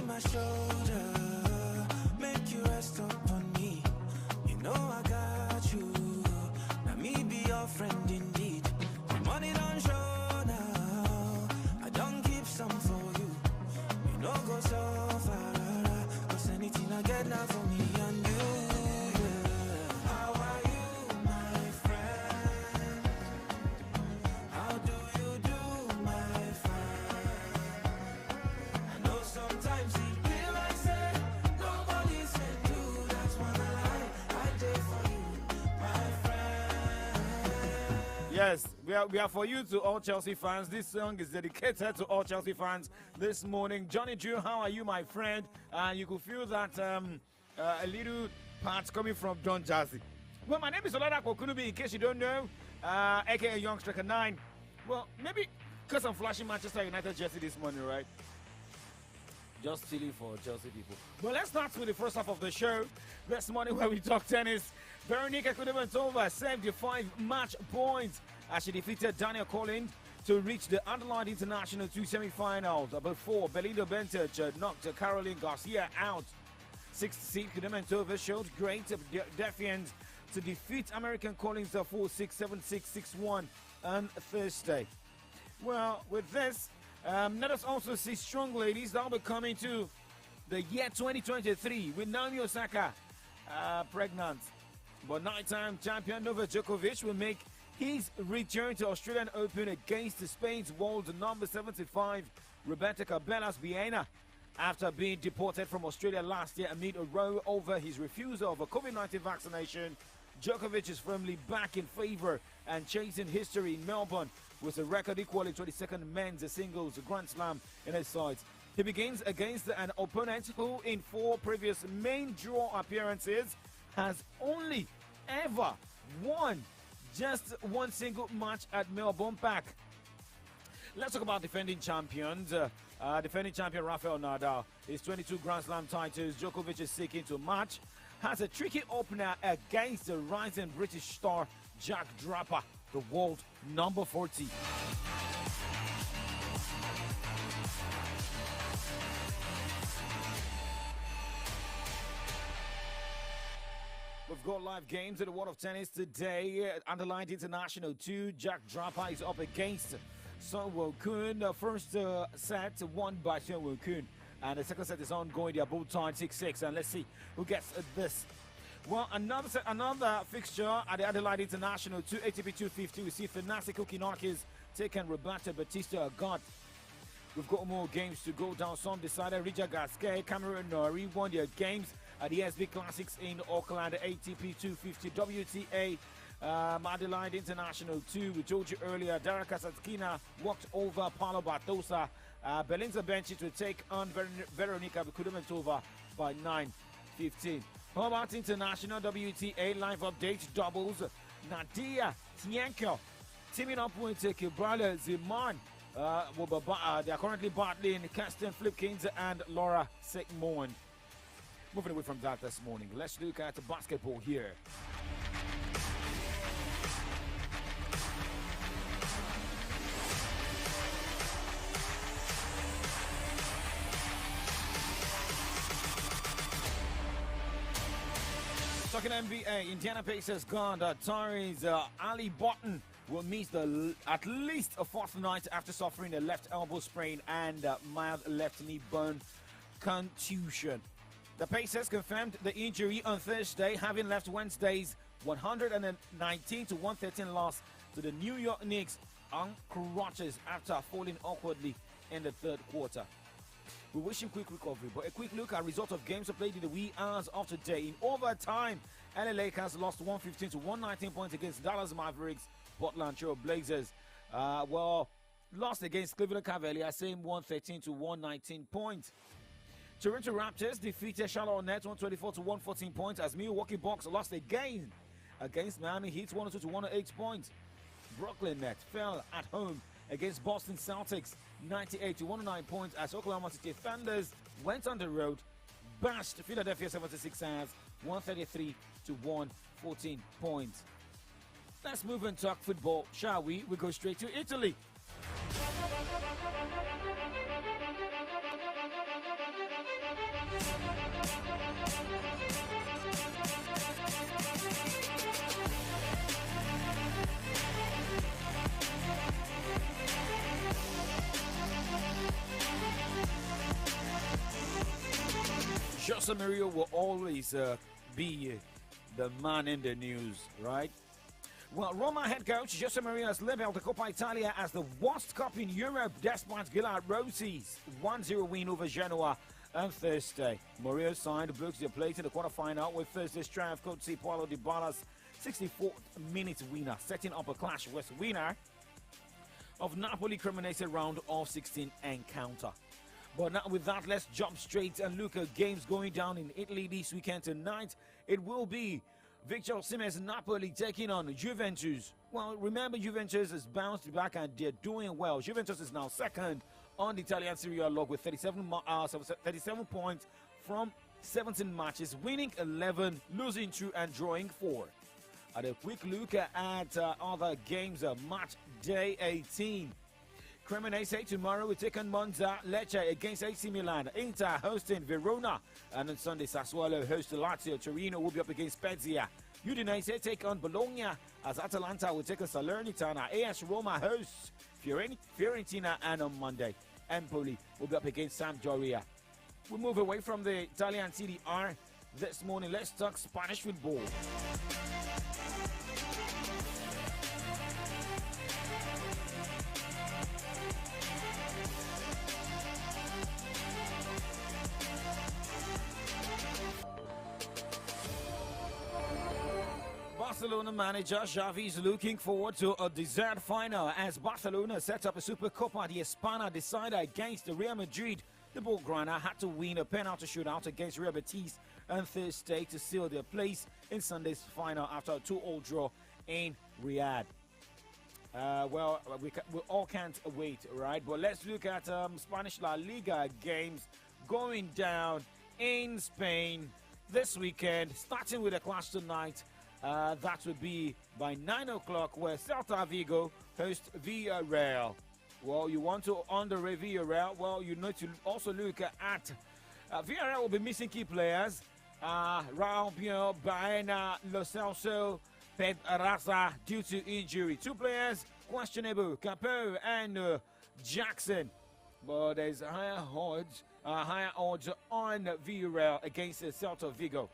my shoulder, make you rest upon me. You know I got you. Now me be your friend indeed. The money don't show now. I don't keep some for you. You know go so far. Cause anything I get now for me and you. Yeah. How are you, my friend? How do you do, my friend? I know sometimes it feel like say nobody said do. That's when I did for you, my friend. Yes, we are for you to all Chelsea fans. This song is dedicated to all Chelsea fans this morning. Johnny Drew, how are you, my friend? You could feel that a little part coming from Don Jazzy. Well, my name is Oladapo Kunubi, in case you don't know, aka Young Striker 9. Well, maybe because I'm flashing Manchester United jersey this morning, right? Just silly for Chelsea people. Well, let's start with the first half of the show this morning where we talk tennis. Veronika Kudermetova saved the 5 match points as she defeated Danielle Collins to reach the Adelaide International 2 semi-finals. Before Belinda Bencic knocked Caroline Garcia out. 6th seed Kudermetova showed great defiance to defeat American Collins 4-6, 7-6, 6-1 on Thursday. Well, with this, let us also see strong ladies that will be coming to the year 2023 with Naomi Osaka pregnant. But nighttime champion Novak Djokovic will make his return to Australian Open against Spain's world number 75, Roberto Cabellas Baena, after being deported from Australia last year amid a row over his refusal of a COVID-19 vaccination. Djokovic is firmly back in favor and chasing history in Melbourne with a record equaling 22nd men's singles Grand Slam in his sights. He begins against an opponent who in 4 previous main draw appearances has only ever won just one single match at Melbourne Park. Let's talk about defending champions. Defending champion Rafael Nadal, his 22 Grand Slam titles, Djokovic is seeking to match, has a tricky opener against the rising British star Jack Draper, the world number 40. We've got live games in the world of tennis today. Adelaide International 2, Jack Draper is up against Sun Woo Kun. The first set won by Sun Woo Kun, and the second set is ongoing. They are both tied 6-6, and let's see who gets this. Well, another fixture at the Adelaide International 2 ATP 250. We see Thanasi Kokkinakis taking Roberto Batista Agut. We've got more games to go down. Some decided Rija Gasquet, Cameron Norrie won their games at the SB Classics in Auckland. ATP 250 WTA Adelaide International 2. We told you earlier, Dara Kasatkina walked over Paulo Bartosa. Belinda Bencic will take on Veronika Kudermetova by 9:15. How about International WTA live update doubles? Nadia Tienko teaming up with Kibrala Ziman. They are currently battling Kirsten Flipkins and Laura Sigmund. Moving away from that this morning, let's look at basketball here. Talking NBA, Indiana Pacers gone. Tyrese Ali Burton will miss at least a fourth night after suffering a left elbow sprain and mild left knee bone contusion. The Pacers confirmed the injury on Thursday, having left Wednesday's 119-113 loss to the New York Knicks on crutches after falling awkwardly in the third quarter. We wish him quick recovery, but a quick look at result of games played in the wee hours of today. In overtime, LA Lakers lost 115-119 points against Dallas Mavericks. Portland Trail Blazers, lost against Cleveland Cavaliers, same 113-119 points. Toronto Raptors defeated Charlotte Hornets 124-114 points as Milwaukee Bucks lost again against Miami Heat 102-108 points. Brooklyn Nets fell at home against Boston Celtics 98-109 points as Oklahoma City Thunders went on the road, bashed Philadelphia 76ers 133-114 points. Let's move and talk football, shall we? We go straight to Italy. Jose Mourinho will always be the man in the news, right? Well, Roma head coach Jose Mourinho has labeled the Coppa Italia as the worst cup in Europe despite Gilad Rossi's 1-0 win over Genoa on Thursday. Mourinho signed books their place in the quarterfinal with Thursday's triumph. Coach Paulo Dybala's 64th minute winner, setting up a clash with winner of Napoli Cremonese round of 16 encounter. But now with that, let's jump straight and look at games going down in Italy this weekend. Tonight, it will be Victor Osimhen's Napoli taking on Juventus. Well, remember, Juventus has bounced back and they're doing well. Juventus is now second on the Italian Serie A log with 37 points from 17 matches, winning 11, losing 2 and drawing 4. At a quick look at other games, match day 18. Cremonese tomorrow will take on Monza, Lecce against AC Milan, Inter hosting Verona, and on Sunday Sassuolo host Lazio, Torino will be up against Spezia. Udinese take on Bologna as Atalanta will take on Salernitana, AS Roma hosts Fiorentina, and on Monday Empoli will be up against Sampdoria. We move away from the Italian Serie A this morning. Let's talk Spanish football. Barcelona manager Xavi is looking forward to a dessert final as Barcelona set up a Supercopa de España decider against Real Madrid. The Blaugrana had to win a penalty shootout against Real Betis on Thursday to seal their place in Sunday's final after a 2-2 draw in Riyadh. Well, we all can't wait, right? But let's look at Spanish La Liga games going down in Spain this weekend, starting with a clash tonight. That would be by 9 o'clock, where Celta Vigo host Villarreal. Well, you want to underrate Villarreal? Well, you need to also look at Villarreal will be missing key players. Raul Pio, Baena, Lo Celso, Pep Raza due to injury. 2 players questionable, Capo and Jackson. But there's higher odds on Villarreal against Celta Vigo.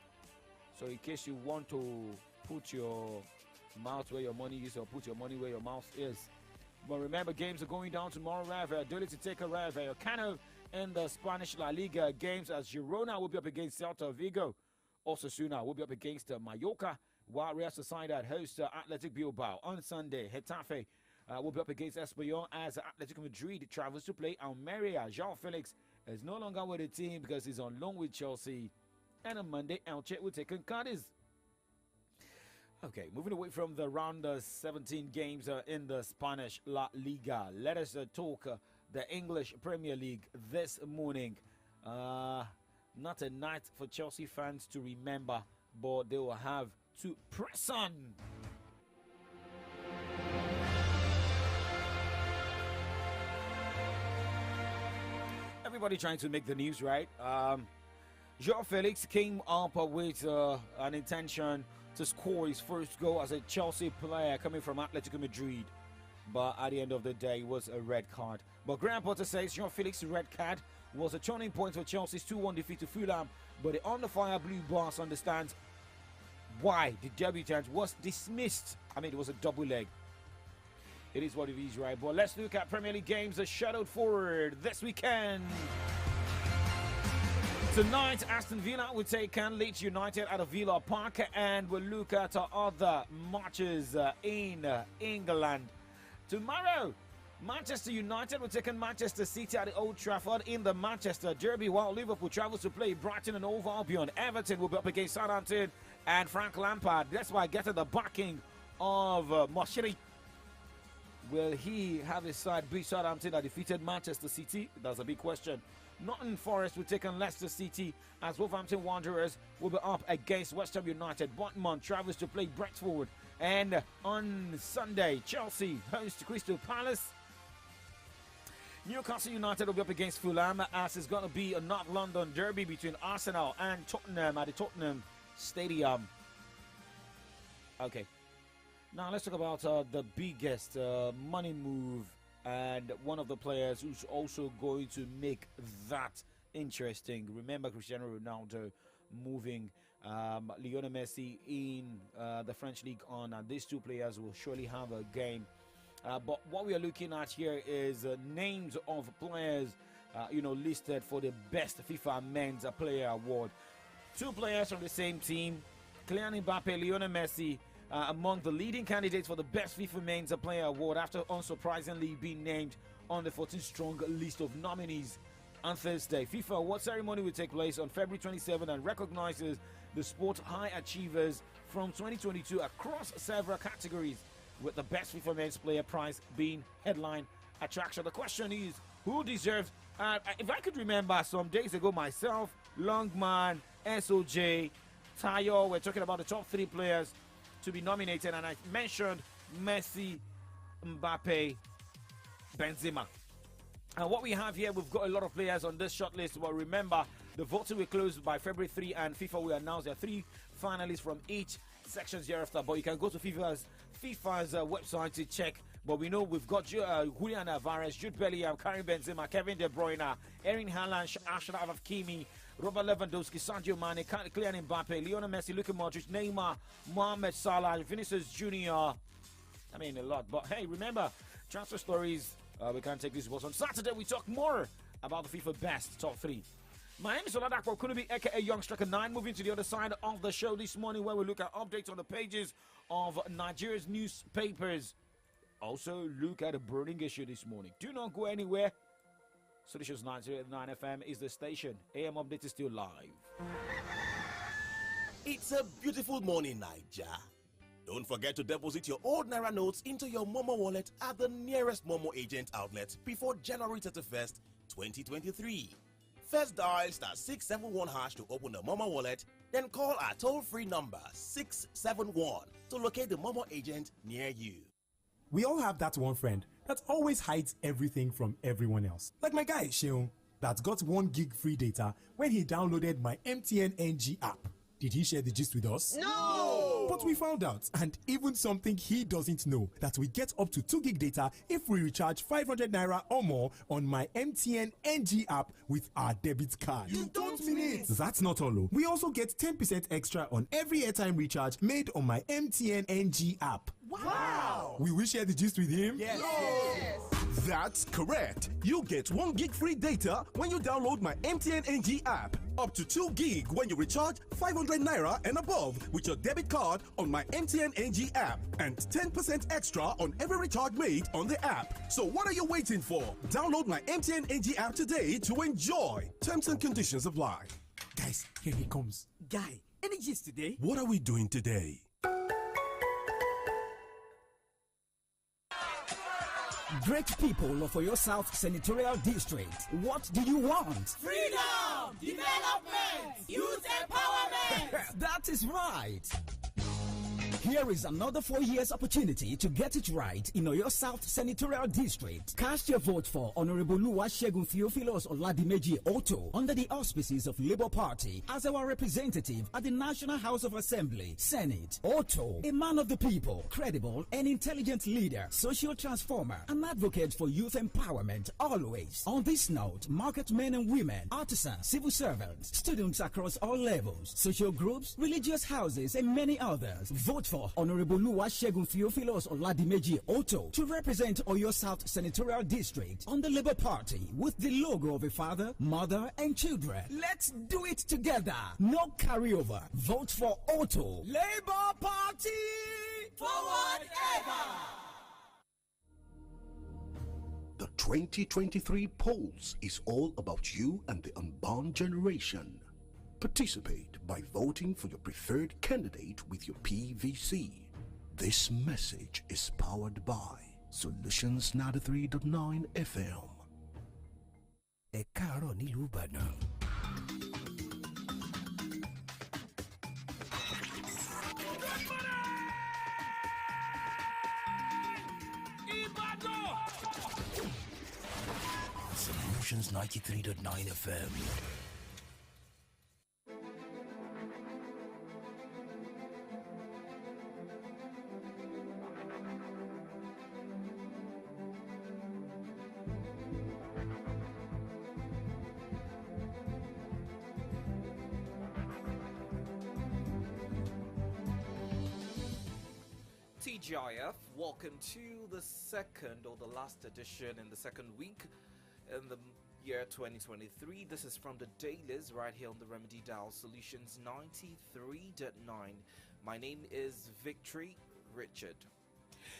So in case you want to put your mouth where your money is or put your money where your mouth is. But remember, games are going down tomorrow. Valladolid to take a Rayo Vallecano in the Spanish La Liga games as Girona will be up against Celta Vigo. Osasuna will be up against Mallorca, while Real Sociedad hosts Athletic Bilbao. On Sunday, Getafe will be up against Espanyol as Atletico Madrid travels to play Almeria. João Felix is no longer with the team because he's on loan with Chelsea. And on Monday, Elche will take on Cadiz. Okay, moving away from the round 17 games in the Spanish La Liga. Let us talk the English Premier League this morning. Not a night for Chelsea fans to remember, but they will have to press on. Everybody trying to make the news, right? João Felix came up with an intention to score his first goal as a Chelsea player coming from Atletico Madrid. But at the end of the day, it was a red card. But Graham Potter says João Felix's red card was a turning point for Chelsea's 2-1 defeat to Fulham. But the under-fire blue boss understands why the debutant was dismissed. I mean, it was a double leg. It is what it is, right? But let's look at Premier League games that shadowed forward this weekend. Tonight, Aston Villa will take on Leeds United at a Villa Park, and we'll look at other matches in England. Tomorrow, Manchester United will take on Manchester City at the Old Trafford in the Manchester Derby, while Liverpool travels to play Brighton and Hove Albion. Everton will be up against Southampton and Frank Lampard. That's why getting the backing of Moshiri. Will he have his side beat Southampton that defeated Manchester City? That's a big question. Nottingham Forest will take on Leicester City as Wolverhampton Wanderers will be up against West Ham United. Bournemouth travels to play Brentford. And on Sunday, Chelsea hosts Crystal Palace. Newcastle United will be up against Fulham as it's going to be a North London derby between Arsenal and Tottenham at the Tottenham Stadium. Okay. Now let's talk about the biggest money move and one of the players who's also going to make that interesting. Remember Cristiano Ronaldo moving Lionel Messi in the French League on, and these two players will surely have a game. But what we are looking at here is names of players, listed for the best FIFA Men's Player Award. Two players from the same team, Kylian Mbappe, Lionel Messi, among the leading candidates for the best FIFA Men's Player Award after unsurprisingly being named on the 14-strong list of nominees. On Thursday, FIFA award ceremony will take place on February 27 and recognizes the sport high achievers from 2022 across several categories, with the best FIFA Men's Player prize being headline attraction. The question is, who deserves? If I could remember, some days ago, myself, Longman, SOJ, Tayo, we're talking about the top 3 players to be nominated, and I mentioned Messi, Mbappe, Benzema. And what we have here, we've got a lot of players on this short list. But remember, the voting will close by February 3, and FIFA will announce there are 3 finalists from each section hereafter. But you can go to FIFA's website to check. But we know we've got Julian Alvarez, Jude Bellingham, Karim Benzema, Kevin De Bruyne, Erling Haaland, Ashraf Hakimi, Robert Lewandowski, Sadio Mane, Kylian Mbappe, Lionel Messi, Luka Modric, Neymar, Mohamed Salah, Vinicius Junior. I mean, a lot. But hey, remember, transfer stories. We can't take this. On Saturday, we talk more about the FIFA Best Top 3. My name is Oladapo Kunubi, aka Young Striker 9. Moving to the other side of the show this morning, where we look at updates on the pages of Nigeria's newspapers. Also, look at a burning issue this morning. Do not go anywhere. Solutions 909 FM is the station. AM Update is still live. It's a beautiful morning, Niger. Don't forget to deposit your old Naira notes into your Momo wallet at the nearest Momo agent outlet before January 31st, 2023. First dial *671# to open the Momo wallet, then call our toll-free number 671 to locate the Momo agent near you. We all have that one friend that always hides everything from everyone else. Like my guy, Sheung, that got 1 gig free data when he downloaded my MTN NG app. Did he share the gist with us? No! But we found out, and even something he doesn't know, that we get up to 2 gig data if we recharge 500 Naira or more on my MTN NG app with our debit card. You don't mean it! That's not all. We also get 10% extra on every airtime recharge made on my MTN NG app. Wow! Will we share the gist with him? Yes! That's correct. You get 1 gig free data when you download my MTN NG app. Up to 2 gig when you recharge 500 Naira and above with your debit card on my MTN NG app. And 10% extra on every recharge made on the app. So what are you waiting for? Download my MTN NG app today to enjoy. Terms and conditions apply. Guys, here he comes. Guy, any gist today? What are we doing today? Great people of Oyo South Senatorial District, what do you want? Freedom! Development! Youth empowerment! That is right! Here is another 4 years opportunity to get it right in Oyo South Senatorial District. Cast your vote for Honorable Oluwasegun Theophilus Oladimeji Otto under the auspices of Labour Party as our representative at the National House of Assembly, Senate. Otto, a man of the people, credible and intelligent leader, social transformer, an advocate for youth empowerment always. On this note, market men and women, artisans, civil servants, students across all levels, social groups, religious houses, and many others. Vote for Honorable Oluwasegun Theophilus Oladimeji Otto to represent Oyo South Senatorial District on the Labour Party with the logo of a father, mother, and children. Let's do it together. No carryover. Vote for Otto. Labour Party! Forward ever! The 2023 polls is all about you and the unborn generation. Participate by voting for your preferred candidate with your PVC. This message is powered by Solutions 93.9 FM. Ẹ káàárọ̀ nílùú Ìbàdàn. Solutions 93.9 FM. TGIF, welcome to the second or the last edition in the second week in the year 2023. This is from the dailies right here on the Remedy Dial Solutions 93.9. My name is Victory Richard.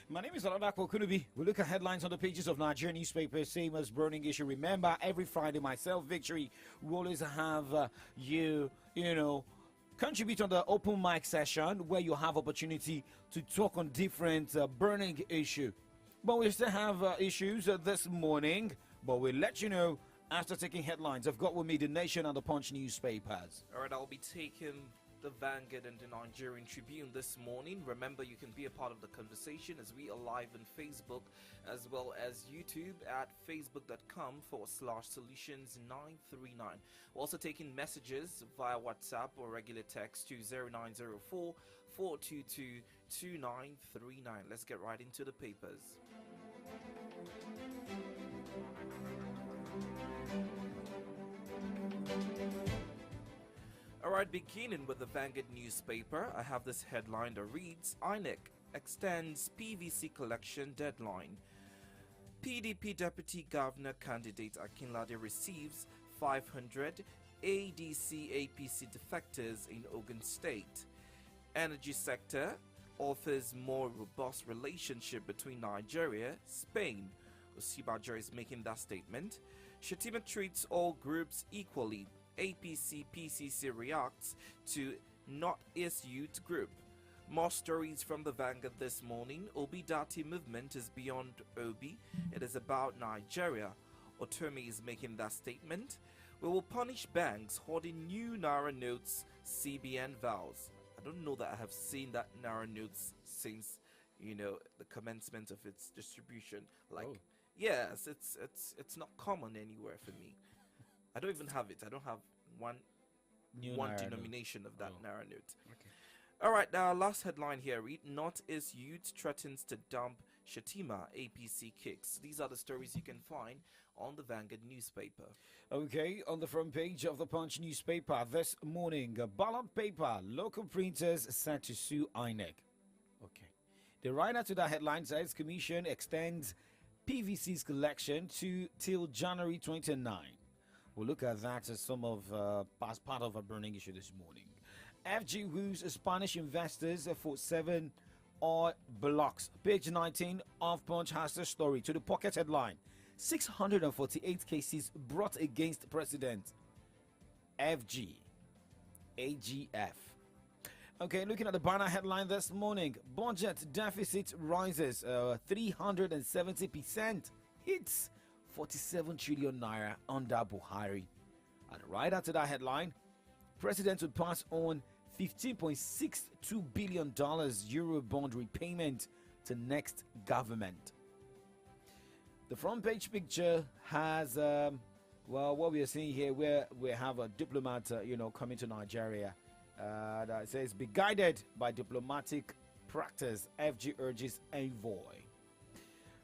My name is Aladako Kunubi. We look at headlines on the pages of Nigerian newspapers, same as burning issue. Remember, every Friday, myself, Victory, we always have you know, contribute on the open mic session where you have opportunity to talk on different burning issue. But we still have issues this morning, but we'll let you know after taking headlines. I've got with me the Nation and the Punch newspapers. All right, I'll be taking the Vanguard and the Nigerian Tribune this morning. Remember, you can be a part of the conversation as we are live on Facebook as well as YouTube at facebook.com/solutions939. We're also taking messages via WhatsApp or regular text to 0904 422 2939. Let's get right into the papers. Alright, beginning with the Vanguard newspaper, I have this headline that reads, INEC extends PVC collection deadline. PDP Deputy Governor candidate Akinlade receives 500 ADC APC defectors in Ogun State. Energy sector offers more robust relationship between Nigeria, Spain. Osibajo is making that statement. Shetima treats all groups equally. APC PCC reacts to Northeast Youth Group. More stories from the Vanguard this morning. Obi Dati movement is beyond Obi. It is about Nigeria. Otomi is making that statement. We will punish banks hoarding new Naira notes, CBN vows. I don't know that I have seen that Naira notes since, the commencement of its distribution. Yes, it's not common anywhere for me. I don't even have it. I don't have one denomination of that Naira note. Okay. All right, now last headline here. Read, Northeast Youth threatens to dump Shetima APC kicks. These are the stories you can find on the Vanguard newspaper. Okay, on the front page of the Punch newspaper this morning, ballot paper, local printers set to sue INEC. Okay. The writer to that headline says Commission extends PVC's collection till January 29. We'll look at that as some of as part of a burning issue this morning. FG woos Spanish investors for 7 oil blocks. Page 19 of Punch has the story to the pocket headline. 648 cases brought against President FG AGF. Okay, looking at the banner headline this morning. Budget deficit rises 370%. Hits 47 trillion naira under Buhari. And right after that headline, President would pass on $15.62 billion Euro bond repayment to next government. The front page picture has, what we are seeing here, where we have a diplomat, coming to Nigeria. That says, be guided by diplomatic practice, FG urges envoy.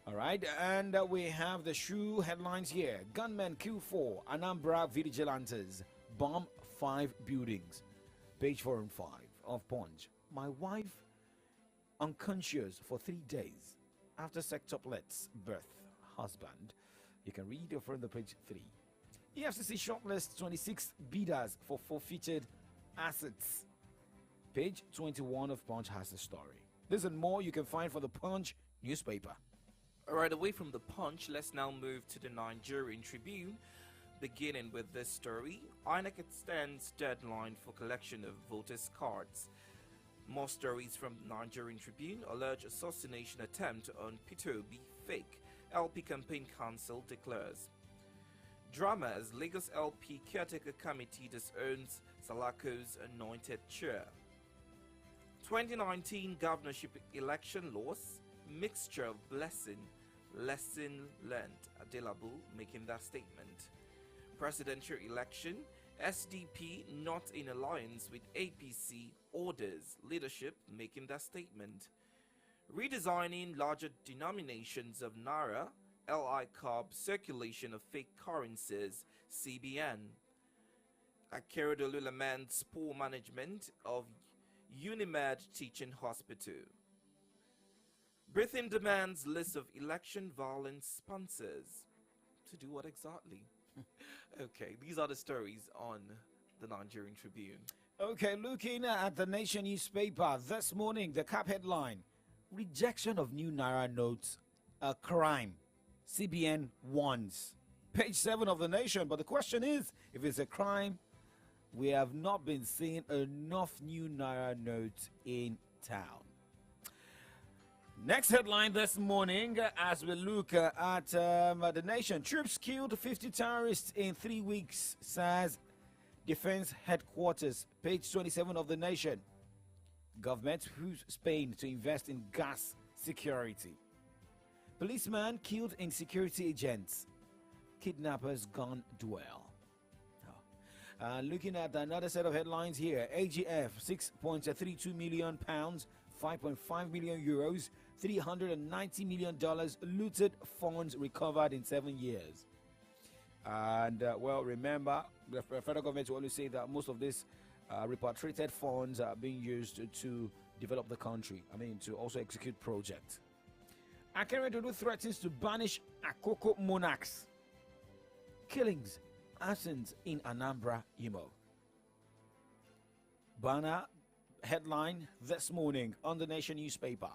All right, and we have the shoe headlines here. Gunmen kill 4 Anambra vigilantes, bomb 5 buildings. Page 4 and 5 of Punch. My wife unconscious for 3 days after sextuplets birth. Husband. You can read it from the page 3. EFCC shortlists 26 bidders for forfeited assets. Page 21 of Punch has the story. This and more you can find for the Punch newspaper. Alright, away from the Punch, let's now move to the Nigerian Tribune. Beginning with this story, INEC extends deadline for collection of voters' cards. More stories from Nigerian Tribune. Alleged assassination attempt on Peter Obi fake. LP Campaign Council declares. Drama as Lagos LP Caretaker Committee disowns Salako's anointed chair. 2019 governorship election loss, mixture of blessing, lesson learned. Adelabu making that statement. Presidential election, SDP not in alliance with APC orders. Leadership making that statement. Redesigning larger denominations of Naira, LI Cob circulation of fake currencies, CBN. Akeredolu laments poor management of Unimed Teaching Hospital. Britain demands list of election violence sponsors. To do what exactly? Okay, these are the stories on the Nigerian Tribune. Okay, looking at the Nation newspaper this morning, the cap headline: rejection of new Naira notes, a crime. CBN warns. Page 7 of the Nation. But the question is, if it's a crime, we have not been seeing enough new Naira notes in town. Next headline this morning, as we look at the Nation: troops killed 50 terrorists in 3 weeks, says Defense Headquarters. Page 27 of the Nation. Government who's Spain to invest in gas security. Policeman killed in security agents. Kidnappers gone dwell. Looking at another set of headlines here: AGF £6.32 million, €5.5 million, $390 million looted funds recovered in 7 years. And well, remember, the federal government will always say that most of these repatriated funds are being used to develop the country. I mean, to also execute projects. Akeredolu threatens to banish Akoko monarchs. Killings, arsons in Anambra, Imo. Banner headline this morning on the Nation newspaper: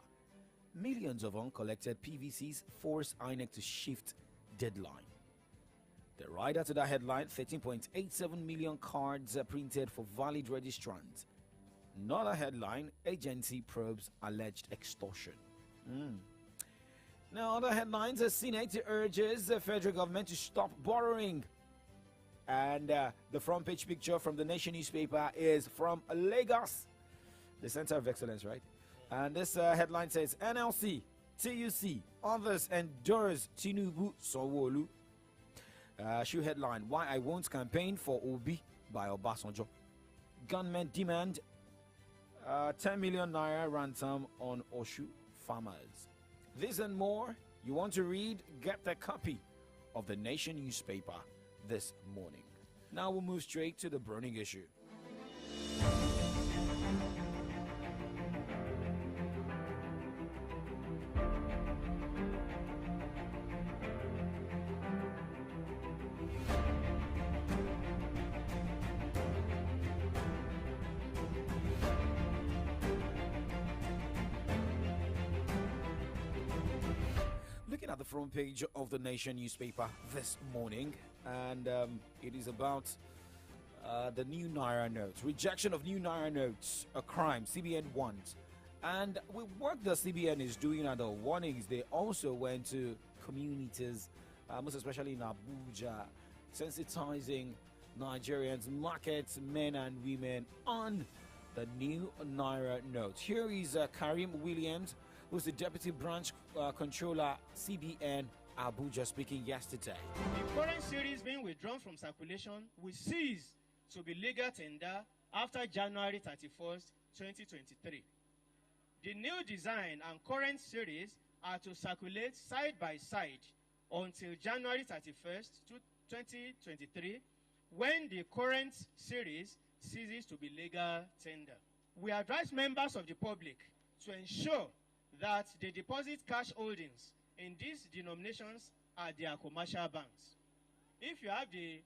millions of uncollected PVCs force INEC to shift deadline. The rider to that headline: 13.87 million cards printed for valid registrants. Another headline: agency probes alleged extortion. Now, other headlines: the Senate urges the federal government to stop borrowing. And the front page picture from the Nation newspaper is from Lagos, the center of excellence, right? And this headline says: NLC, TUC, others endorse Tinubu Sanwo-Olu. Shoe headline: why I won't campaign for Obi by Obasanjo. Gunmen demand 10 million naira ransom on Oshu farmers. This and more you want to read? Get the copy of the Nation newspaper this morning. Now we'll move straight to the burning issue. Looking at the front page of the Nation newspaper this morning, and it is about the new Naira notes. Rejection of new Naira notes, a crime, CBN wants. And with work the CBN is doing and the warnings, they also went to communities, most especially in Abuja, sensitizing Nigerians, markets, men and women on the new Naira notes. Here is Karim Williams, who's the Deputy Branch Controller, CBN Abuja, speaking yesterday. The current series being withdrawn from circulation will cease to be legal tender after January 31st, 2023. The new design and current series are to circulate side by side until January 31st, 2023, when the current series ceases to be legal tender. We advise members of the public to ensure that they deposit cash holdings in these denominations at their commercial banks. If you have the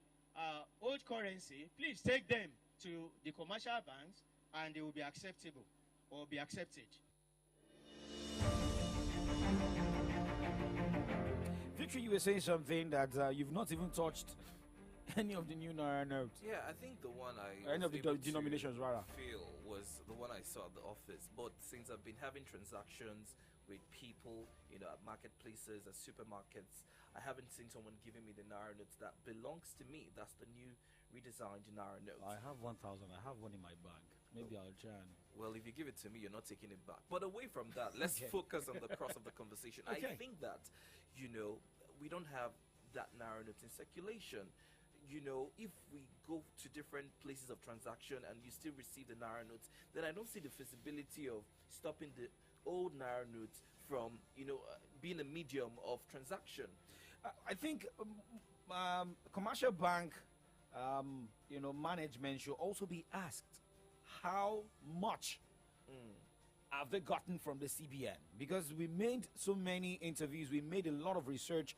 old currency, please take them to the commercial banks and they will be acceptable or be accepted. Victory, you were saying something that you've not even touched any of the new Naira notes. Yeah, I think the one any of the denominations, rather. Feel was the one I saw at the office. But since I've been having transactions with people, at marketplaces, at supermarkets, I haven't seen someone giving me the Naira notes that belongs to me. That's the new redesigned Naira notes. I have 1,000. I have one in my bag. Maybe I'll try and... Well, if you give it to me, you're not taking it back. But away from that, let's focus on the cross of the conversation. I think that, we don't have that Naira notes in circulation. If we go to different places of transaction and you still receive the Naira notes, then I don't see the feasibility of stopping the old Naira notes from, being a medium of transaction. I think commercial bank, management should also be asked how much have they gotten from the CBN? Because we made so many interviews, we made a lot of research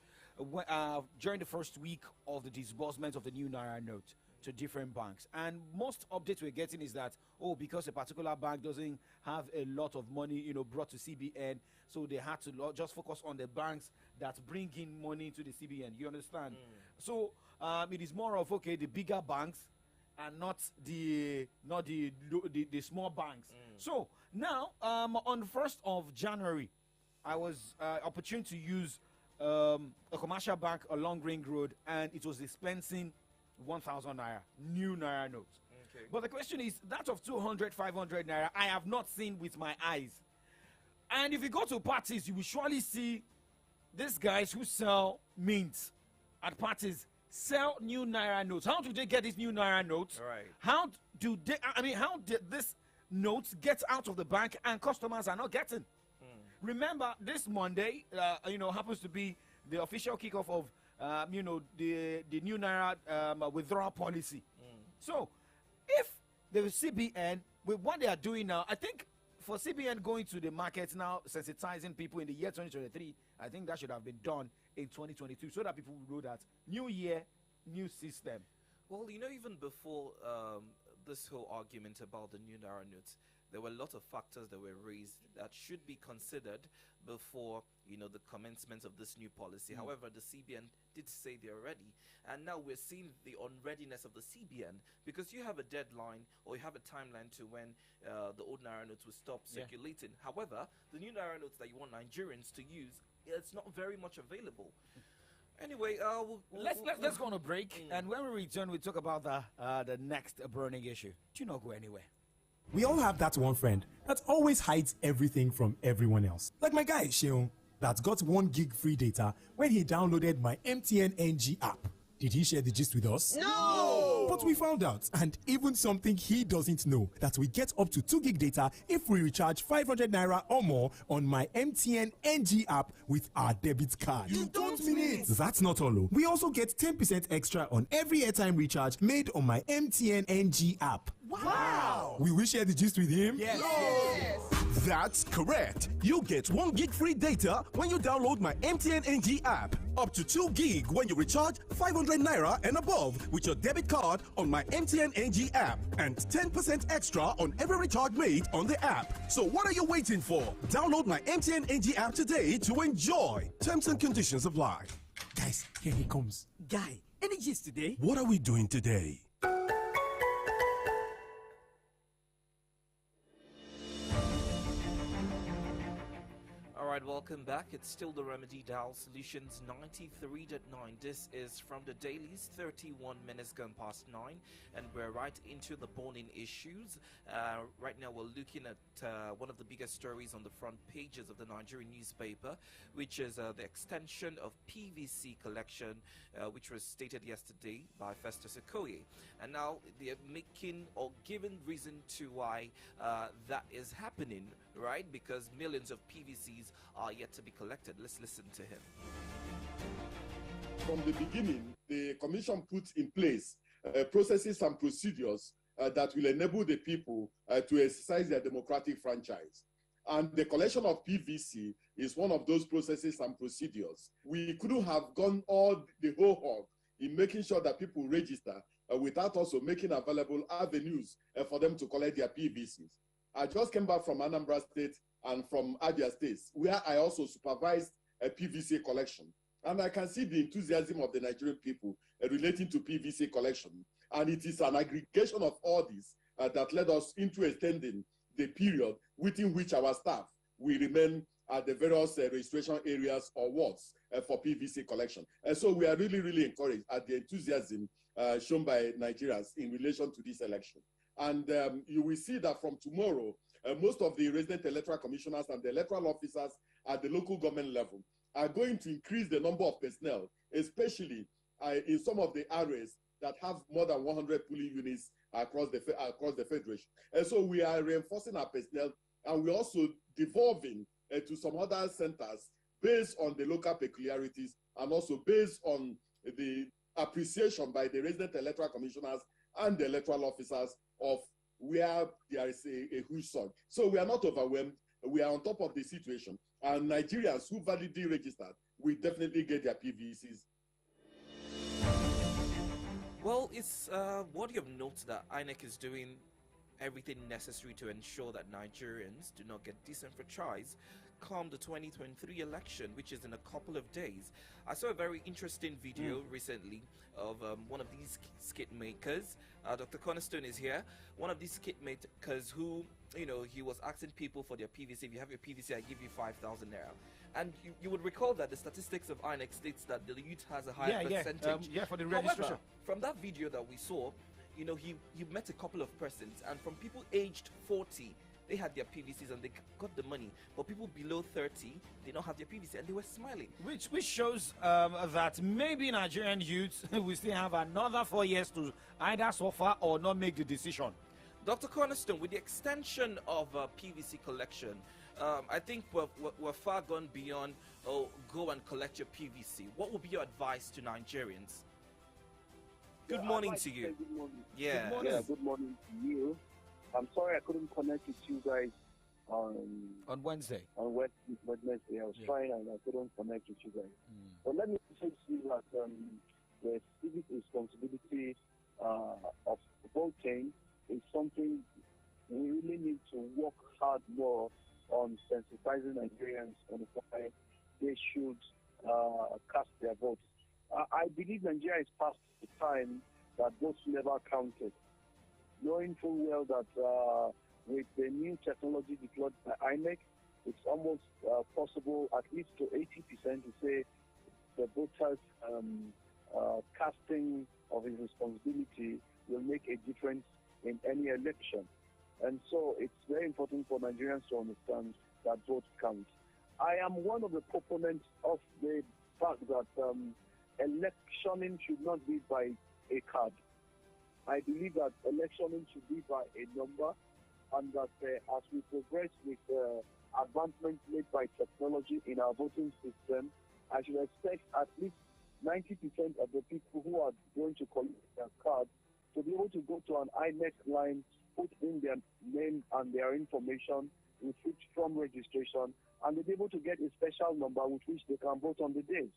during the first week of the disbursement of the new Naira note to different banks. And most updates we're getting is that, because a particular bank doesn't have a lot of money, brought to CBN, so they had to just focus on the banks that bring in money to the CBN. You understand? So it is more of, the bigger banks and not the small banks. So now, on the 1st of January, I was opportune to use a commercial bank along Ring Road, and it was dispensing 1,000 naira, new Naira notes. Okay. But the question is, that of 200, 500 naira, I have not seen with my eyes. And if you go to parties, you will surely see these guys who sell mints at parties sell new Naira notes. How do they get these new Naira notes? Right. How did this notes get out of the bank and customers are not getting? Remember, this Monday, happens to be the official kickoff of the new Naira withdrawal policy. So, if the CBN, with what they are doing now, I think for CBN going to the market now, sensitizing people in the year 2023, I think that should have been done in 2022 so that people will know that new year, new system. Well, even before this whole argument about the new Naira notes, there were a lot of factors that were raised that should be considered before, the commencement of this new policy. However, the CBN did say they're ready. And now we're seeing the unreadiness of the CBN because you have a deadline or you have a timeline to when the old Naira notes will stop circulating. However, the new Naira notes that you want Nigerians to use, it's not very much available. Anyway, let's go on a break, and when we return, we talk about the next burning issue. Do not go anywhere. We all have that one friend that always hides everything from everyone else. Like my guy, Sheon, that got 1 gig free data when he downloaded my MTN NG app. Did he share the gist with us? No! But we found out, and even something he doesn't know, that we get up to 2 gig data if we recharge 500 naira or more on my MTN NG app with our debit card. You don't mean it! That's not all. We also get 10% extra on every airtime recharge made on my MTN NG app. Wow! Will we share the gist with him? Yes! That's correct. You get 1 gig free data when you download my MTN NG app. Up to 2 gig when you recharge 500 naira and above with your debit card on my MTN NG app. And 10% extra on every recharge made on the app. So what are you waiting for? Download my MTN NG app today to enjoy. Terms and conditions apply. Guys, here he comes. Guy, any gist today? What are we doing today? Welcome back. It's still the Remedy Dial Solutions 93.9. This is from the dailies, 31 minutes gone past 9, and we're right into the burning issues. Right now we're looking at one of the biggest stories on the front pages of the Nigerian newspaper, which is the extension of PVC collection, which was stated yesterday by Festus Okoye. And now they're making or giving reason to why that is happening, right? Because millions of PVCs are yet to be collected. Let's listen to him. From the beginning, the commission put in place processes and procedures that will enable the people to exercise their democratic franchise. And the collection of PVC is one of those processes and procedures. We couldn't have gone all the whole hog in making sure that people register without also making available avenues for them to collect their PVCs. I just came back from Anambra State and from Abia State, where I also supervised a PVC collection. And I can see the enthusiasm of the Nigerian people relating to PVC collection. And it is an aggregation of all this that led us into extending the period within which our staff will remain at the various registration areas or wards for PVC collection. And so we are really, really encouraged at the enthusiasm shown by Nigerians in relation to this election. And you will see that from tomorrow, most of the resident electoral commissioners and the electoral officers at the local government level are going to increase the number of personnel, especially in some of the areas that have more than 100 polling units across the federation. And so we are reinforcing our personnel, and we're also devolving to some other centers based on the local peculiarities and also based on the appreciation by the resident electoral commissioners and the electoral officers of where there is a huge surge. So we are not overwhelmed. we are on top of the situation, and Nigerians who validly registered will definitely get their PVCs. Well, it's worthy of note that INEC is doing everything necessary to ensure that Nigerians do not get disenfranchised come the 2023 election, which is in a couple of days. I saw a very interesting video recently of one of these skit makers. Dr. Cornerstone is here. One of these skit makers who, he was asking people for their PVC. If you have your PVC, I give you 5,000 naira. And you would recall that the statistics of INEC states that the youth has a higher percentage. For the registration. However, from that video that we saw, he met a couple of persons, and from people aged 40, they had their PVCs and they got the money. But people below 30, they don't have their PVC, and they were smiling. Which shows that maybe Nigerian youths will still have another 4 years to either suffer or not make the decision. Dr. Cornerstone, with the extension of PVC collection, I think we're far gone beyond, go and collect your PVC. What would be your advice to Nigerians? Good morning to you. Good morning. Yeah. Good morning. Good morning to you. I'm sorry I couldn't connect with you guys on Wednesday. On Wednesday. I was trying and I couldn't connect with you guys. But let me say to you that the civic responsibility of voting is something we really need to work hard more on sensitizing Nigerians on why they should cast their votes. I believe Nigeria is past the time that votes never counted. Knowing full well that with the new technology deployed by INEC, it's almost possible at least to 80% to say the voters casting of his responsibility will make a difference in any election. And so it's very important for Nigerians to understand that votes count. I am one of the proponents of the fact that electioning should not be by a card. I believe that electioning should be by a number, and that as we progress with advancements made by technology in our voting system, I should expect at least 90% of the people who are going to collect their cards to be able to go to an INEC line, put in their name and their information, receipt from registration, and they'll be able to get a special number with which they can vote on the day.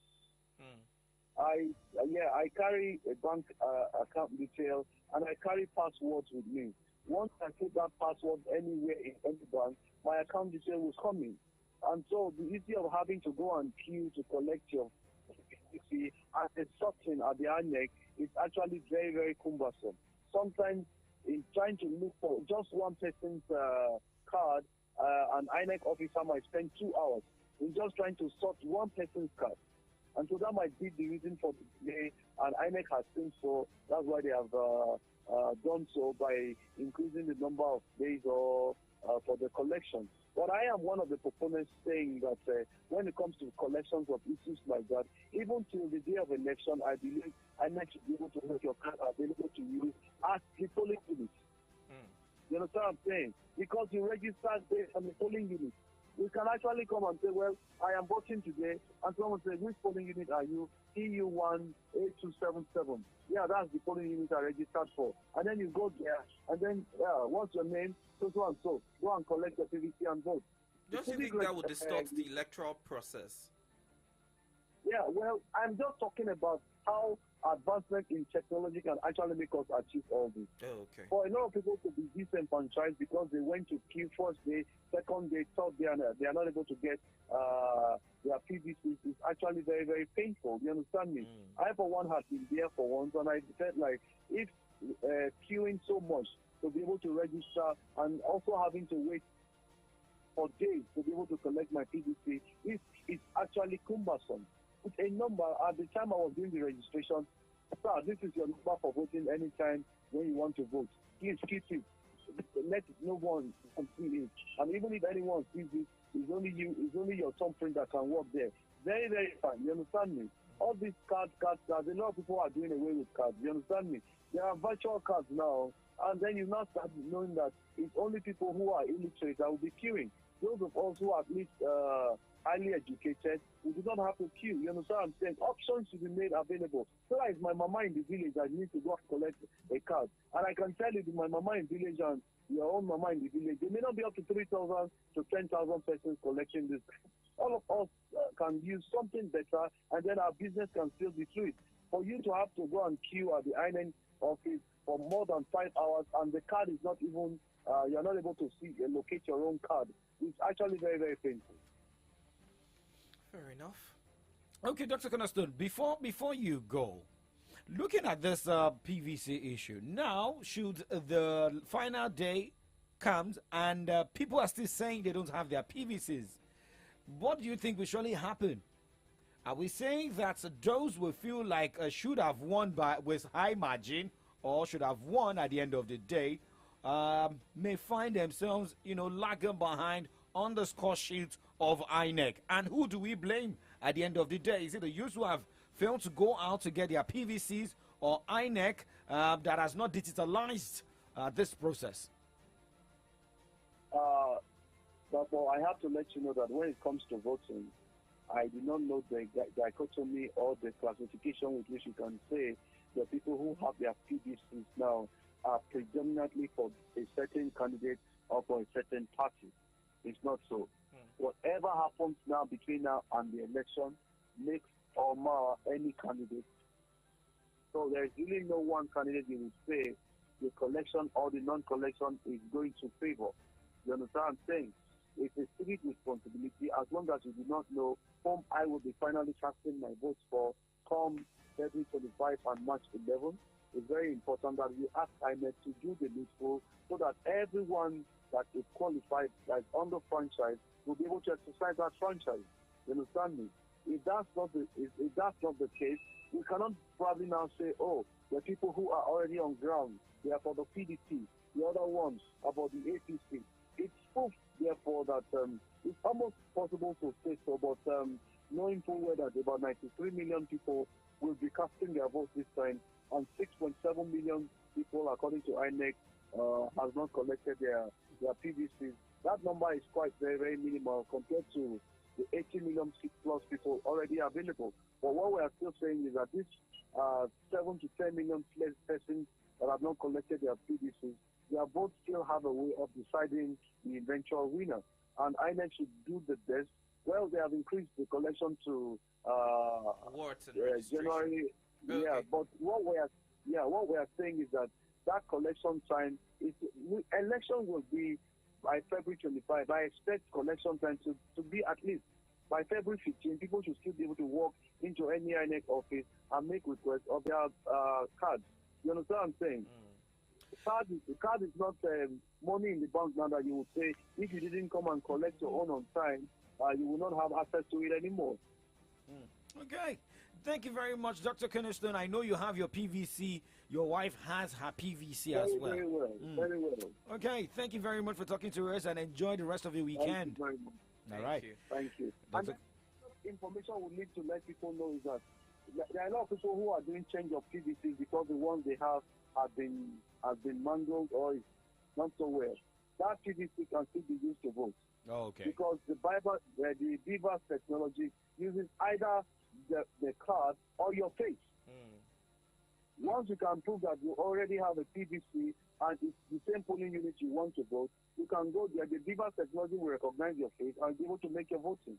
I carry a bank account detail, and I carry passwords with me. Once I put that password anywhere in any bank, my account detail will come in. And so the issue of having to go and queue to collect your PVC at a sorting at the INEC is actually very, very cumbersome. Sometimes in trying to look for just one person's card, an INEC officer might spend 2 hours in just trying to sort one person's card. And so that might be the reason for the delay, and INEC has seen so. That's why they have done so by increasing the number of days or for the collection. But I am one of the proponents saying that when it comes to collections of issues like that, even till the day of election, I believe INEC should be able to make your card available to you at the polling unit. You understand what I'm saying? Because you register based on the polling unit. We can actually come and say, well, I am voting today, and someone says, which polling unit are you? EU18277. Yeah, that's the polling unit I registered for. And then you go there, and then, what's your name? So and so. Go and collect your PVC and vote. Don't you think that would distort the electoral process? Yeah, well, I'm just talking about how advancement in technology can actually make us achieve all this. Oh, okay. For a lot of people to be disenfranchised because they went to queue first day, second day, third day, and they are not able to get their PVCs is actually very, very painful. You understand me? I, for one, had been there for once, and I felt like if queuing so much to be able to register and also having to wait for days to be able to collect my PVC is actually cumbersome. It's a number. At the time I was doing the registration, sir, this is your number for voting anytime when you want to vote. Please keep it. Let no one see it. And even if anyone sees it, it's only you, it's only your thumbprint that can work there. Very, very fine. You understand me? All these cards, a lot of people are doing away with cards. You understand me? There are virtual cards now, and then you now start knowing that it's only people who are illiterate that will be queuing. those of us who are at least highly educated, we do not have to queue. You understand what I'm saying? Options should be made available. So that is my mama in the village that needs to go and collect a card. And I can tell you that my mama in the village and your own mama in the village, they may not be up to 3,000 to 10,000 persons collecting this. All of us can use something better, and then our business can still be fluid. For you to have to go and queue at the INEC office for more than 5 hours, and the card is not even, you're not able to see, locate your own card, it's actually very, very painful. Fair enough. Okay, Dr. Cornerstone, before you go, looking at this PVC issue, now should the final day comes and people are still saying they don't have their PVCs, what do you think will surely happen? Are we saying that those will feel like should have won with high margin or should have won at the end of the day may find themselves, lagging behind on the score sheet of INEC? And who do we blame at the end of the day? Is it the youths who have failed to go out to get their PVCs, or INEC that has not digitalized this process? But I have to let you know that when it comes to voting, I do not know the dichotomy or the classification with which you can say the people who have their PVCs now are predominantly for a certain candidate or for a certain party. It's not so. Whatever happens now between now and the election makes or mar any candidate. So there is really no one candidate you will say the collection or the non-collection is going to favor. You understand what I'm saying? It's a civic responsibility. As long as you do not know whom I will be finally casting my votes for come February 25 and March 11, it's very important that we ask INEC to do the needful so that everyone that is qualified, that is under franchise, will be able to exercise that franchise. You understand me? If that's not the case, we cannot probably now say, oh, the people who are already on ground, they are for the PDP, the other ones are for the APC. It's proof, therefore, that it's almost possible to say so, but knowing full well that about 93 million people will be casting their votes this time, and 6.7 million people, according to INEC, has not collected their PVCs. That number is quite very, very minimal compared to the 80 million plus people already available. But what we are still saying is that this 7 to 10 million plus persons that have not collected their PVCs, their votes still have a way of deciding the eventual winner. And INEC should do the best. Well, they have increased the collection to January. Okay. Yeah, but what we are saying is that collection time election will be by February 25. I expect collection time to be at least by February 15. People should still be able to walk into any INEC office and make requests of their cards. You understand what I'm saying? The card is not money in the bank now that you would say if you didn't come and collect your own on time, you will not have access to it anymore. Okay. Thank you very much, Dr. Cornerstone. I know you have your PVC. Your wife has her PVC as well. Very well. Very well. Okay. Thank you very much for talking to us, and enjoy the rest of your weekend. Thank you very much. All right. Thank you. And information we need to let people know is that there are a lot of people who are doing change of PVC because the ones they have been mangled or is not so well. That PVC can still be used to vote. Oh, okay. Because the BIVAS technology uses either the card or your face. Once you can prove that you already have a PVC and it's the same polling unit you want to vote, you can go there. The BIVAS technology will recognize your face and be able to make your voting.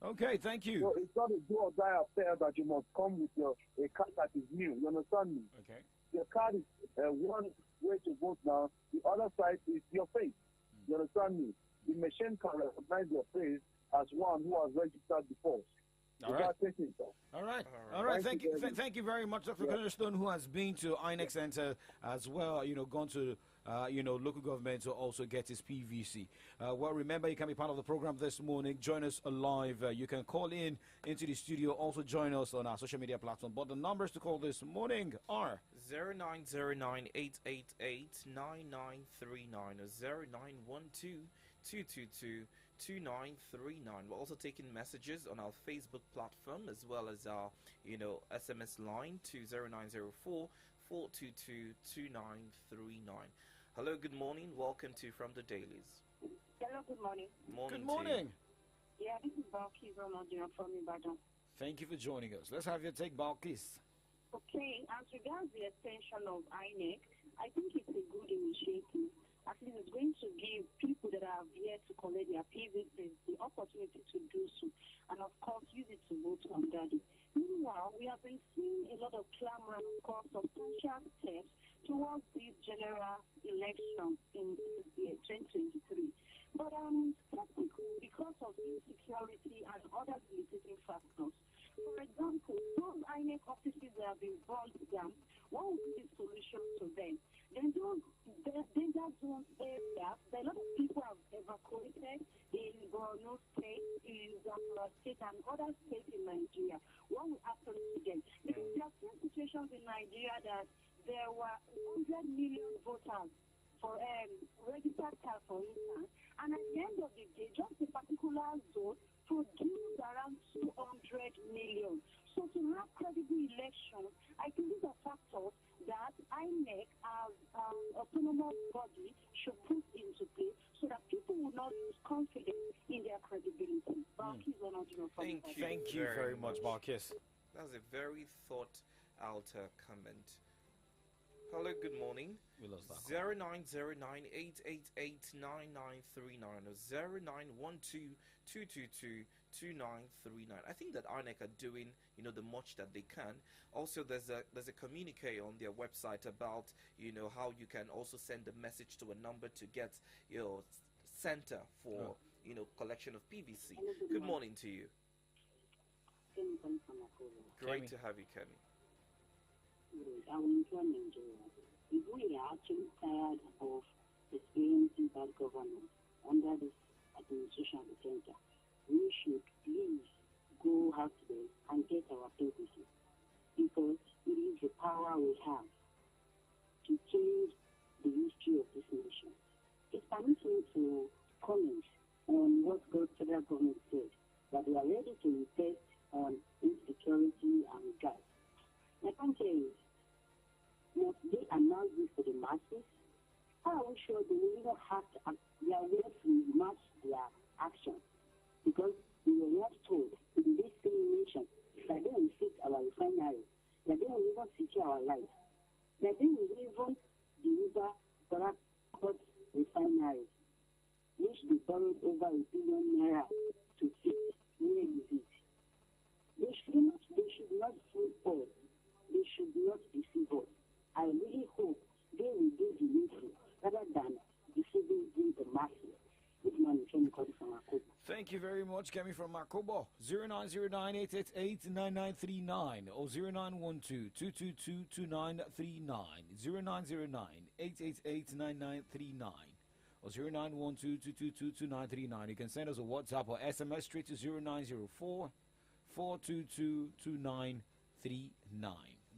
Okay, thank you. So it's not a do or die affair that you must come with a card that is new. You understand me? Okay. Your card is one way to vote now. The other side is your face. You understand me? The machine can recognize your face as one who has registered before. All right. All right. Thank you very much, Dr. Cornerstone, who has been to INEC Center as well, gone to, local government to also get his PVC. Well, remember, you can be part of the program this morning. Join us live. You can call into the studio. Also join us on our social media platform. But the numbers to call this morning are 0909-888-9939 or 0912-222-2939. We're also taking messages on our Facebook platform as well as our, SMS line to 0904-422-2939. Hello, good morning. Welcome to From the Dailies. Hello, good morning. Morning. Good morning. Yeah, this is Balkis Ronaldinho from Ibadan. Thank you for joining us. Let's have your take, Balkis. Okay, as regards the extension of INEC, I think it's a good initiative. At least it's going to give people that are yet to collect their PVCs the opportunity to do so, and of course use it to vote on that. Meanwhile, we have been seeing a lot of clamor and of course substantial steps towards this general election in 2023. But because of insecurity and other debilitating factors. For example, those INEC offices that have been burned down, what would be the solution to them? Then those danger zone areas, a lot of people have evacuated in Borno State, in Zamfara State, and other states in Nigeria. What will happen to them? Because there are some situations in Nigeria that there were 100 million voters for registered card, for instance, and at the end of the day, just a particular zone produced around 200 million. So to have credible elections, I think these are factors that INEC as autonomous body should put into place so that people will not lose confidence in their credibility. Thank you very much, Balkis. That's a very thought-out comment. Hello, good morning. We lost that. 0909-888-9939 or 0912-222-2939. I think that INEC are doing, the much that they can. Also, there's a communique on their website about, how you can also send a message to a number to get your center for, collection of PVC. Good morning to you. Great to have you, Kemi. If we are actually tired of experiencing bad governance under this administration of the center, we should please go out there and get our PVC, because it is the power we have to change the history of this nation. It permits me to comment on what the federal government said, that we are ready to invest on insecurity and gas. My country is, must they announce this to the masses? How are we sure they will not have to their words will match their actions? Because we were not told in this same nation that they will fix our refineries, that they will even secure our lives, that they will even deliver Port refineries, which they borrowed over $1 billion to fix. Where is it? They should not fool us. They should not deceive us. I really hope they will do the needful rather than deceiving the masses. Good morning, Kemi calling from Makobo. Thank you very much, Kemi from Makobo. 0909-888-9939 or 0912-222-2939. 0909-888-9939 or 0912-222-2939. You can send us a WhatsApp or SMS straight to 0904-422-2939.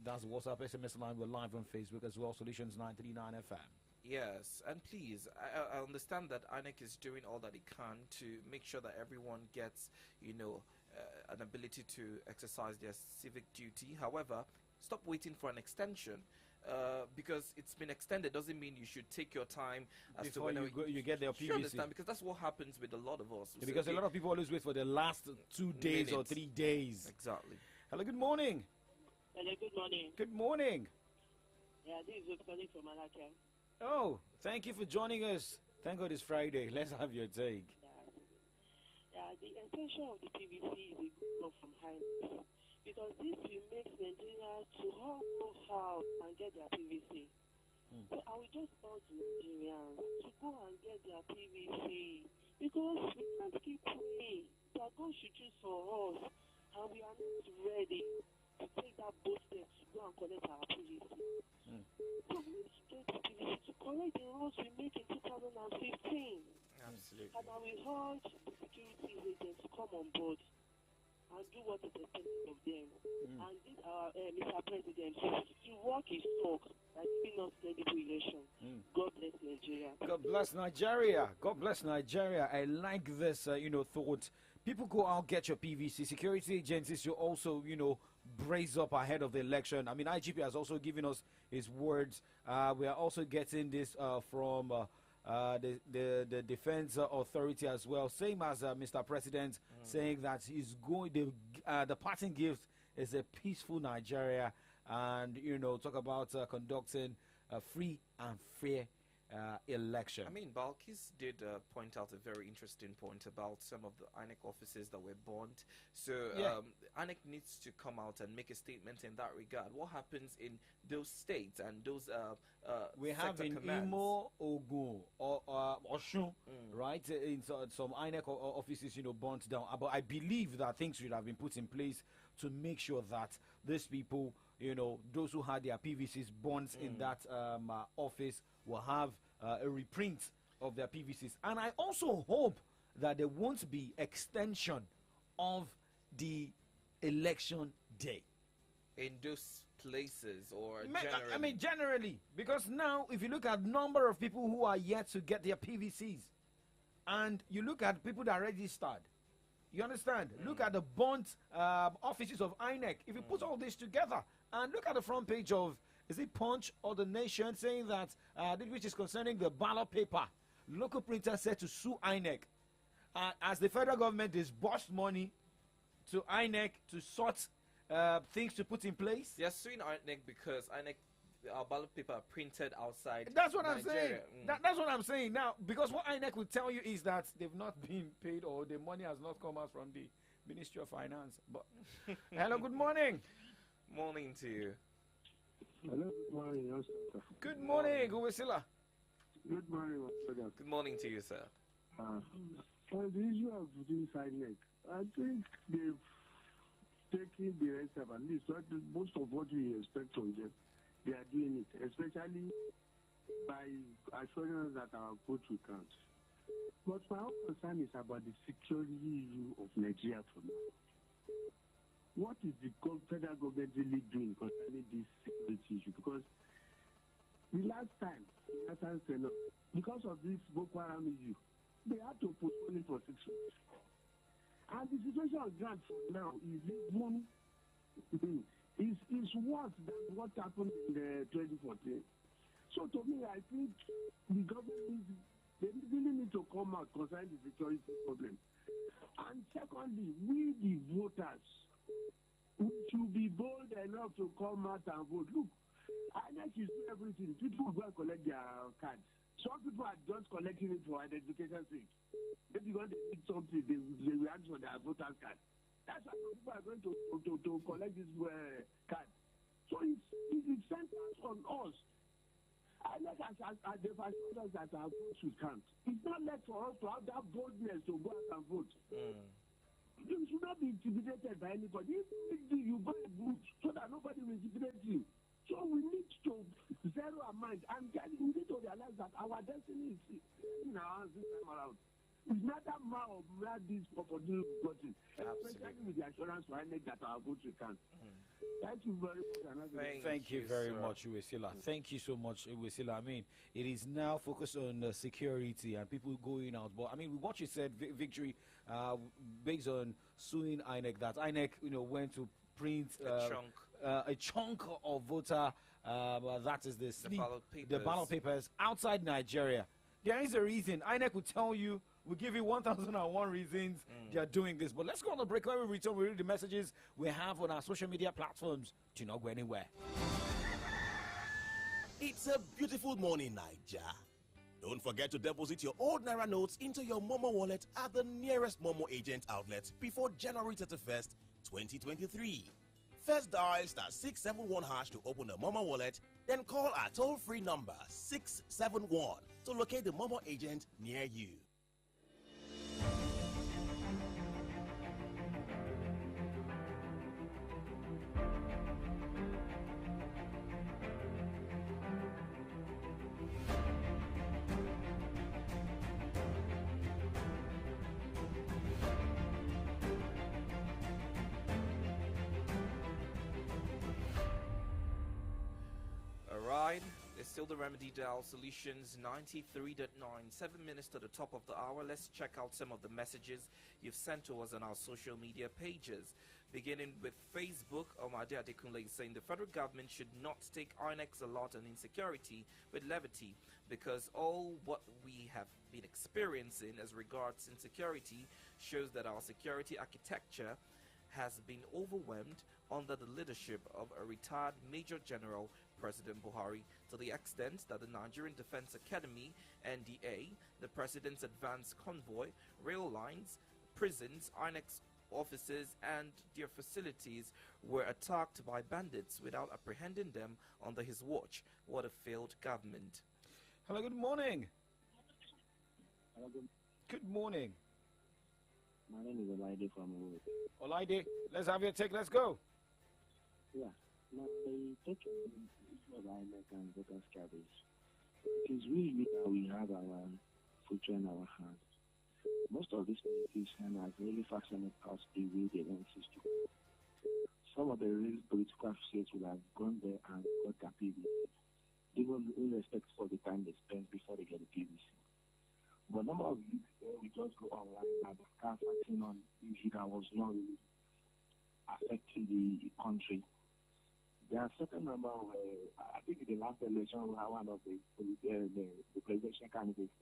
That's the WhatsApp SMS line. We're live on Facebook as well, Solutions 939 FM. Yes, and please, I understand that INEC is doing all that it can to make sure that everyone gets, an ability to exercise their civic duty. However, stop waiting for an extension. Because it's been extended doesn't mean you should take your time as before to when you get their PVC. You understand, because that's what happens with a lot of us. Because a lot of people always wait for the last 2 days or 3 days. Exactly. Hello, good morning. Hello, good morning. Good morning. Yeah, this is calling from Alakia. Oh, thank you for joining us. Thank God it's Friday. Let's have your take. Yeah, the intention of the PVC is a good one from Highness, because this will make Nigerians to go out and get their PVC. So I will just urge Nigerians to go and get their PVC, because we can't keep praying that God should choose for us, and we are not ready to take that bold step to go and collect our PVC. So we need to get the PVC to collect the roads we make in 2015. Absolutely. And I will urge the security agents to come on board and do what is expected of them. And this Mr. President, to work his talk and giving us credible election. God bless Nigeria. God bless Nigeria. God bless Nigeria. I like this, thought. People go out, get your PVC. Security agencies should also, brace up ahead of the election. I mean, IGP has also given us his words. We are also getting this from the Defense Authority as well, same as Mr. President, saying that he's going. The parting gift is a peaceful Nigeria, and talk about conducting a free and fair election. I mean, Balkis did point out a very interesting point about some of the INEC offices that were burnt. So INEC needs to come out and make a statement in that regard. What happens in those states and those we have in commands? Imo, Ogun, or Oshun, right? In some INEC offices, burnt down. But I believe that things should have been put in place to make sure that these people, those who had their PVCs burnt in that office will have a reprint of their PVCs. And I also hope that there won't be extension of the election day in those places, or I mean generally, because now if you look at number of people who are yet to get their PVCs, and you look at people that registered, you understand? Look at the burnt offices of INEC. If you put all this together and look at the front page of, is it Punch or The Nation, saying that which is concerning the ballot paper, local printer said to sue INEC as the federal government disbursed money to INEC to sort things to put in place. They are suing INEC because our ballot paper are printed outside. That's what Nigeria. I'm saying. That's what I'm saying now, because what INEC will tell you is that they've not been paid, or the money has not come out from the Ministry of Finance. But hello, good morning. Morning to you. Hello, good morning, sir. Good morning, Uwesila. Good morning, brother. Good morning to you, sir. On the issue of this INEC, I think they've taken the rest of at least most of what we expect from them. They are doing it, especially by assuring us that our vote will count. But my own concern is about the security issue of Nigeria for now. What is the federal government really doing concerning this security issue? Because the last time, because of this Boko Haram issue, they had to postpone it for 6 weeks. And the situation on ground for now is even is worse than what happened in 2014. So to me, I think the government they really need to come out concerning the security problem. And secondly, we the voters, we should be bold enough to come out and vote. Look, INEC is doing everything. People go and collect their cards. Some people are just collecting it for identification sake. Maybe when they need something, they will ask for their voter's card. That's why people are going to collect this card. So it's centered on us. I like as they've assured us that our votes should count. It's not left for us to have that boldness to go out and vote. You should not be intimidated by anybody. If you buy a boot so that nobody will intimidate you. So we need to zero our mind and we need to realize that our destiny is in our hands this time around. It's not that man or where this opportunity we got it, especially with the assurance for INEC that our votes will count. Thank you very much. Thank you very much, Uwesila. Thank you so much, Uwesila. I mean, it is now focused on security and people going out. But I mean, what you said, Victory, based on suing INEC, that INEC, went to print a chunk of voter, that is the ballot papers outside Nigeria. There is a reason. INEC will tell you, we'll give you 1,001 reasons they are doing this. But let's go on a break. When we return, we read the messages we have on our social media platforms. Do not go anywhere. It's a beautiful morning, Naija. Don't forget to deposit your old Naira notes into your Momo wallet at the nearest Momo agent outlet before January 31st, 2023. First dial *671# to open the Momo wallet, then call our toll-free number 671 to locate the Momo agent near you. It's still the Remedy Dial Solutions 93.9, 7 minutes to the top of the hour. Let's check out some of the messages you've sent to us on our social media pages. Beginning with Facebook, Omade Adekunle is saying the federal government should not take INEC's alert on insecurity with levity, because all what we have been experiencing as regards insecurity shows that our security architecture has been overwhelmed under the leadership of a retired Major General President Buhari, to the extent that the Nigerian Defense Academy, NDA, the President's Advanced Convoy, rail lines, prisons, INEX offices and their facilities were attacked by bandits without apprehending them under his watch. What a failed government. Hello, good morning. Hello, good morning. My name is Olaide from Owo. Olaide, let's have your take. Let's go. Yeah. My take on INEC and voters cabbage. It is really that we have our future in our hands. Most of these politicians have really fascinated us the way they want us to go. Some of the real political associates will have gone there and got their PVC, even in respect for the time they spend before they get the PVC. But number of youth we just go online and start fighting on issue that was not really affecting the country. There are certain number of, I think in the last election, we had one of the presidential candidates.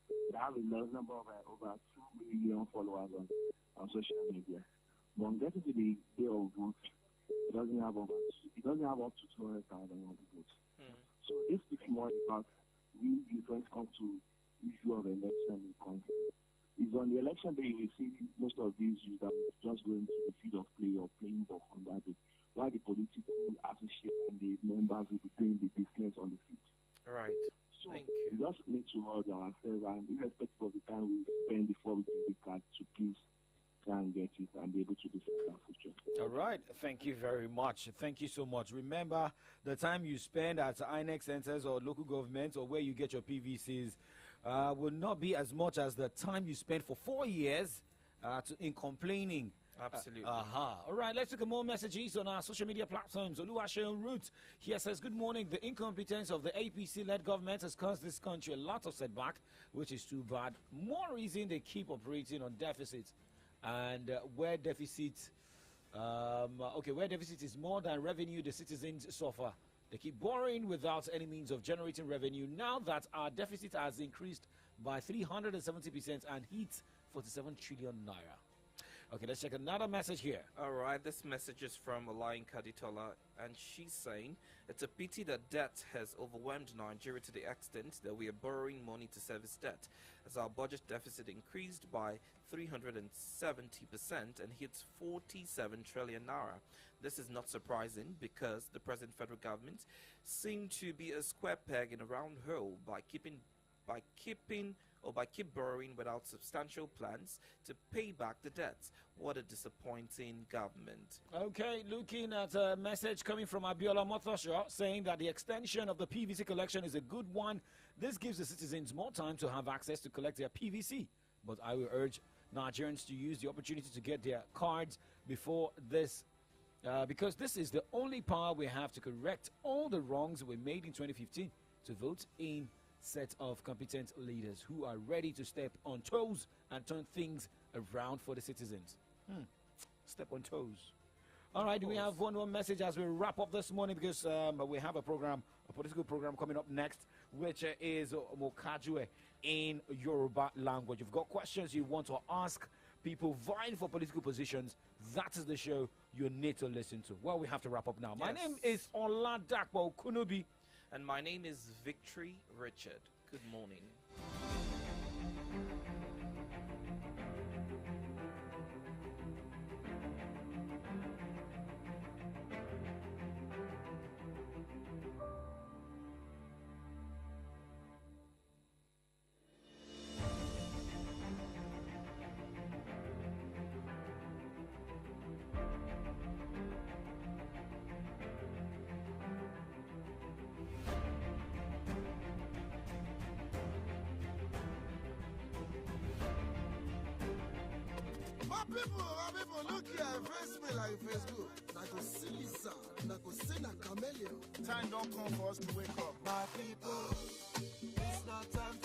They have a large number of over 2 million followers on social media. But getting to the day of vote, it doesn't have up to 200,000 votes. So this speaks more about when it comes to issue of election in the country. It's on the election day you will see most of these issues that just go into the field of play or playing ball on that day, while the political associates and the members will be doing the business on the field. Right. So we just need to hold ourselves, and irrespective of the time we spend before we take the card, to please try and get it and be able to decide our future. All right. Thank you very much. Thank you so much. Remember, the time you spend at INEC centers or local governments or where you get your PVCs will not be as much as the time you spent for 4 years in complaining. Absolutely. All right, let's look at more messages on our social media platforms. Oluwaseun Root here says, good morning. The incompetence of the APC-led government has caused this country a lot of setback, which is too bad. More reason they keep operating on deficits. And where deficit is more than revenue, the citizens suffer. They keep borrowing without any means of generating revenue. Now that our deficit has increased by 370% and hit 47 trillion naira. Okay, let's check another message here. All right, this message is from Alain Kaditola, and she's saying, it's a pity that debt has overwhelmed Nigeria to the extent that we are borrowing money to service debt, as our budget deficit increased by 370% and hits 47 trillion naira. This is not surprising because the present federal government seemed to be a square peg in a round hole by keep borrowing without substantial plans to pay back the debts. What a disappointing government. Okay, looking at a message coming from Abiola Motosho saying that the extension of the PVC collection is a good one. This gives the citizens more time to have access to collect their PVC. But I will urge Nigerians to use the opportunity to get their cards before this, because this is the only power we have to correct all the wrongs we made in 2015 to vote in set of competent leaders who are ready to step on toes and turn things around for the citizens. Step on toes. All right, we have one more message as we wrap up this morning, because we have a political program coming up next, which is Mokajue in Yoruba language. You've got questions you want to ask people vying for political positions. That is the show you need to listen to. Well, we have to wrap up now. My name is Oladakbo Kunubi. And my name is Victory Richard. Good morning. My people, look here, face me like Facebook. I go see Lisa, and I go see a chameleon. Time don't come for us to wake up. My people, it's not time